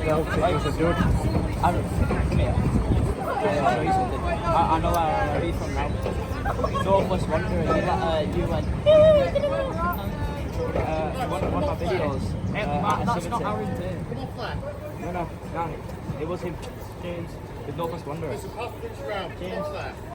It was a dude. Come here. I'll show you something. I know where he's from now. Northwest Wanderer, you went. One of my videos. That's not Aaron Day. No. It was him. James. With Northwest Wanderer. It's a half pitch round. James.